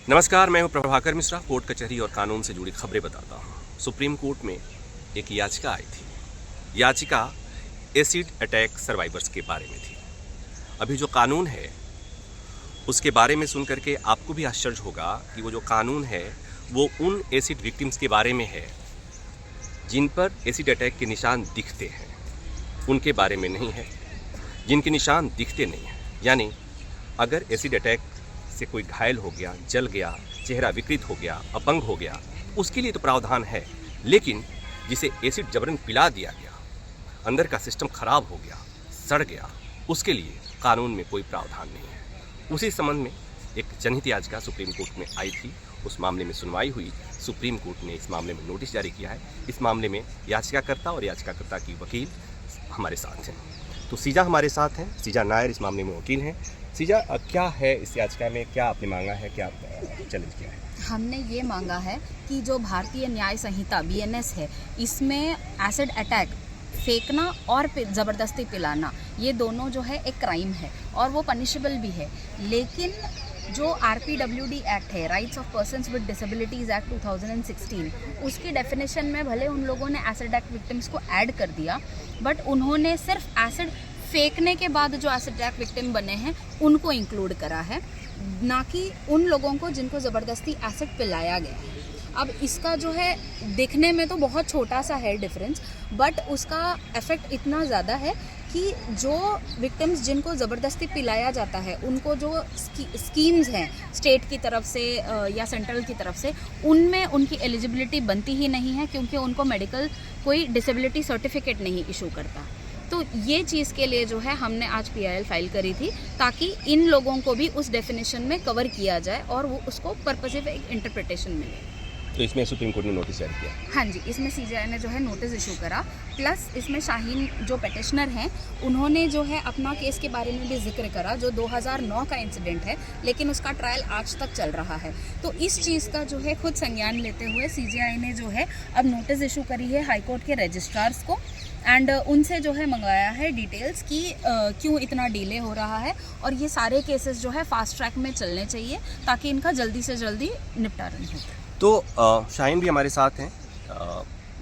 नमस्कार, मैं हूं प्रभाकर मिश्रा। कोर्ट कचहरी और कानून से जुड़ी खबरें बताता हूं। सुप्रीम कोर्ट में एक याचिका आई थी। याचिका एसिड अटैक सर्वाइवर्स के बारे में थी। अभी जो कानून है उसके बारे में सुन करके आपको भी आश्चर्य होगा कि वो जो कानून है वो उन एसिड विक्टिम्स के बारे में है जिन पर एसिड अटैक के निशान दिखते हैं, उनके बारे में नहीं है जिनके निशान दिखते नहीं हैं। यानी अगर एसिड अटैक से कोई घायल हो गया, जल गया, चेहरा विकृत हो गया, अपंग हो गया, उसके लिए तो प्रावधान है, लेकिन जिसे एसिड जबरन पिला दिया गया, अंदर का सिस्टम खराब हो गया, सड़ गया, उसके लिए कानून में कोई प्रावधान नहीं है। उसी संबंध में एक जनहित याचिका सुप्रीम कोर्ट में आई थी। उस मामले में सुनवाई हुई। सुप्रीम कोर्ट ने इस मामले में नोटिस जारी किया है। इस मामले में याचिकाकर्ता और याचिकाकर्ता की वकील हमारे साथ हैं। तो सीजा हमारे साथ हैं। सीजा नायर इस मामले में वकील हैं। सीजा, क्या है इस याचिका में, क्या आपने मांगा है, क्या चैलेंज किया है? हमने ये मांगा है कि जो भारतीय न्याय संहिता BNS है, इसमें एसिड अटैक फेंकना और ज़बरदस्ती पिलाना, ये दोनों जो है एक क्राइम है और वो पनिशेबल भी है। लेकिन जो RPWD एक्ट है, rights of persons with disabilities act 2016, उसकी डेफिनेशन में भले उन लोगों ने एसिड अटैक विक्टिम्स को ऐड कर दिया, बट उन्होंने सिर्फ एसिड फेंकने के बाद जो एसिड अटैक विक्टिम बने हैं उनको इंक्लूड करा है, ना कि उन लोगों को जिनको ज़बरदस्ती एसिड पिलाया गया है। अब इसका जो है दिखने में तो बहुत छोटा सा है डिफरेंस, बट उसका इफ़ेक्ट इतना ज़्यादा है कि जो विक्टिम्स जिनको ज़बरदस्ती पिलाया जाता है, उनको जो स्कीम्स हैं स्टेट की तरफ से या सेंट्रल की तरफ से, उनमें उनकी एलिजिबिलिटी बनती ही नहीं है, क्योंकि उनको मेडिकल कोई डिसेबिलिटी सर्टिफिकेट नहीं इशू करता। तो ये चीज़ के लिए जो है हमने आज PIL फाइल करी थी, ताकि इन लोगों को भी उस डेफिनेशन में कवर किया जाए और वो उसको पर्पसिव एक इंटरप्रिटेशन मिले। तो इसमें सुप्रीम कोर्ट ने नोटिस जारी किया? हाँ जी, इसमें CJI ने जो है नोटिस इशू करा, प्लस इसमें शाहीन जो पेटिशनर हैं उन्होंने जो है अपना केस के बारे में भी जिक्र करा, जो 2009 का इंसिडेंट है, लेकिन उसका ट्रायल आज तक चल रहा है। तो इस चीज़ का जो है खुद संज्ञान लेते हुए CJI ने जो है अब नोटिस इशू करी है हाईकोर्ट के रजिस्ट्रार्स को, एंड उनसे जो है मंगवाया है डिटेल्स कि क्यों इतना डिले हो रहा है और ये सारे केसेस जो है फास्ट ट्रैक में चलने चाहिए ताकि इनका जल्दी से जल्दी निपटारा हो। तो शाहीन भी हमारे साथ हैं।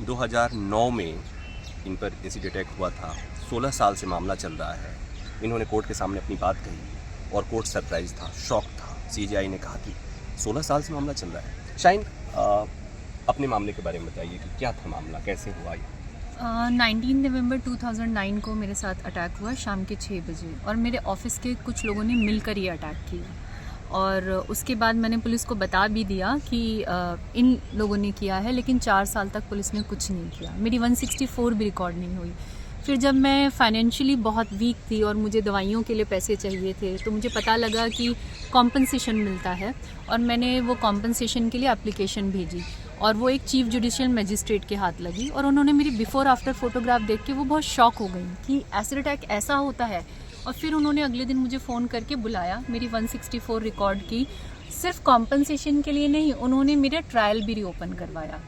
2009 में इन पर एसिड अटैक हुआ था। 16 साल से मामला चल रहा है। इन्होंने कोर्ट के सामने अपनी बात कही और कोर्ट सरप्राइज था, शॉक था। CJI ने कहा कि 16 साल से मामला चल रहा है। शाहीन, अपने मामले के बारे में बताइए कि क्या था मामला, कैसे हुआ ये? 19 नवंबर 2009 को मेरे साथ अटैक हुआ शाम के 6 बजे, और मेरे ऑफिस के कुछ लोगों ने मिलकर ये अटैक किया। और उसके बाद मैंने पुलिस को बता भी दिया कि इन लोगों ने किया है, लेकिन 4 साल तक पुलिस ने कुछ नहीं किया। मेरी 164 भी रिकॉर्ड नहीं हुई। फिर जब मैं फाइनेंशियली बहुत वीक थी और मुझे दवाइयों के लिए पैसे चाहिए थे, तो मुझे पता लगा कि कॉम्पनसेशन मिलता है, और मैंने वो कॉम्पनसेशन के लिए एप्लीकेशन भेजी, और वो एक चीफ जुडिशियल मजिस्ट्रेट के हाथ लगी, और उन्होंने मेरी बिफोर आफ्टर फोटोग्राफ देख के वो बहुत शॉक हो गई कि एसिड अटैक ऐसा होता है। और फिर उन्होंने अगले दिन मुझे फ़ोन करके बुलाया, मेरी 164 रिकॉर्ड की। सिर्फ कॉम्पनसेशन के लिए नहीं, उन्होंने मेरा ट्रायल भी रीओपन करवाया।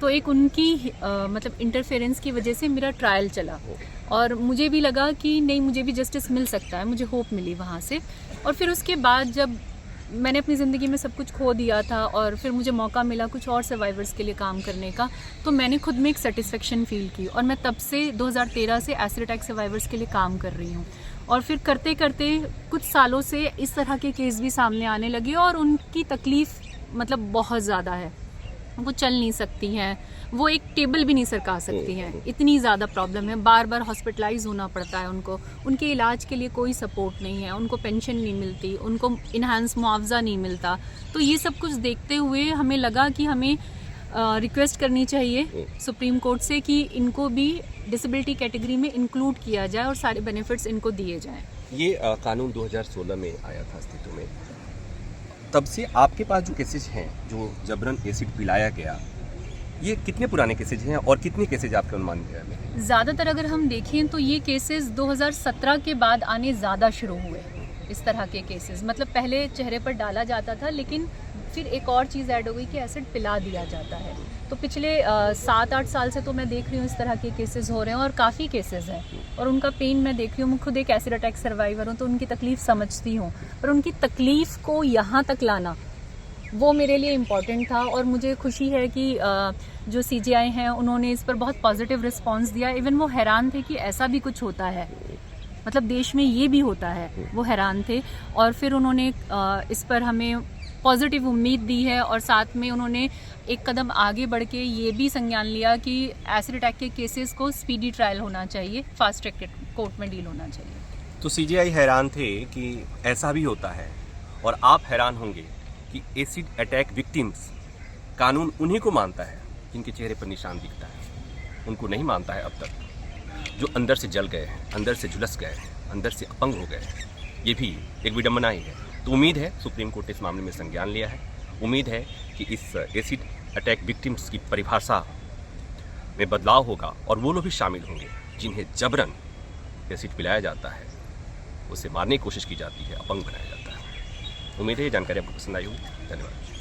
तो एक उनकी मतलब इंटरफेरेंस की वजह से मेरा ट्रायल चला, और मुझे भी लगा कि नहीं, मुझे भी जस्टिस मिल सकता है, मुझे होप मिली वहाँ से। और फिर उसके बाद जब मैंने अपनी ज़िंदगी में सब कुछ खो दिया था और फिर मुझे मौका मिला कुछ और सर्वाइवर्स के लिए काम करने का, तो मैंने खुद में एक सेटिस्फेक्शन फील की, और मैं तब से 2013 से एसिड अटैक सर्वाइवर्स के लिए काम कर रही हूँ। और फिर करते करते कुछ सालों से इस तरह के केस भी सामने आने लगे, और उनकी तकलीफ़ मतलब बहुत ज़्यादा है। वो चल नहीं सकती हैं, वो एक टेबल भी नहीं सरका सकती हैं, इतनी ज़्यादा प्रॉब्लम है। बार बार हॉस्पिटलाइज होना पड़ता है उनको, उनके इलाज के लिए कोई सपोर्ट नहीं है, उनको पेंशन नहीं मिलती, उनको इन्हांस मुआवजा नहीं मिलता। तो ये सब कुछ देखते हुए हमें लगा कि हमें रिक्वेस्ट करनी चाहिए सुप्रीम कोर्ट से कि इनको भी डिसेबिलिटी कैटेगरी में इंक्लूड किया जाए और सारे बेनिफिट्स इनको दिए जाएं। ये कानून 2016 में आया था अस्तित्व में। तब से आपके पास जो केसेज हैं, जो जबरन एसिड पिलाया गया, ये कितने पुराने केसेज हैं और कितने केसेज आपके अनुमान में? ज़्यादातर अगर हम देखें तो ये केसेस 2017 के बाद आने ज़्यादा शुरू हुए। इस तरह के केसेस मतलब पहले चेहरे पर डाला जाता था, लेकिन फिर एक और चीज़ ऐड हो गई कि एसिड पिला दिया जाता है। तो पिछले 7-8 साल से तो मैं देख रही हूँ इस तरह के केसेस हो रहे हैं, और काफ़ी केसेस हैं, और उनका पेन मैं देख रही हूँ। मैं खुद एक एसिड अटैक सर्वाइवर हूँ, तो उनकी तकलीफ़ समझती हूँ, पर उनकी तकलीफ़ को यहाँ तक लाना वो मेरे लिए इम्पॉर्टेंट था। और मुझे खुशी है कि जो CGI हैं उन्होंने इस पर बहुत पॉजिटिव रिस्पांस दिया। इवन वो हैरान थे कि ऐसा भी कुछ होता है, मतलब देश में ये भी होता है, वो हैरान थे। और फिर उन्होंने इस पर हमें पॉजिटिव उम्मीद दी है और साथ में उन्होंने एक कदम आगे बढ़ के ये भी संज्ञान लिया कि एसिड अटैक के केसेस को स्पीडी ट्रायल होना चाहिए, फास्ट ट्रैक कोर्ट में डील होना चाहिए। तो CGI हैरान थे कि ऐसा भी होता है, और आप हैरान होंगे कि एसिड अटैक विक्टिम्स कानून उन्हीं को मानता है जिनके चेहरे पर निशान दिखता है, उनको नहीं मानता है अब तक। जो अंदर से जल गए हैं, अंदर से झुलस गए हैं, अंदर से अपंग हो गए हैं, ये भी एक विडम्बना ही है। तो उम्मीद है सुप्रीम कोर्ट ने इस मामले में संज्ञान लिया है। उम्मीद है कि इस एसिड अटैक विक्टिम्स की परिभाषा में बदलाव होगा और वो लोग भी शामिल होंगे जिन्हें जबरन एसिड पिलाया जाता है, उसे मारने की कोशिश की जाती है, अपंग बनाया जाता है। उम्मीद है ये जानकारी आपको पसंद आई होगी। धन्यवाद।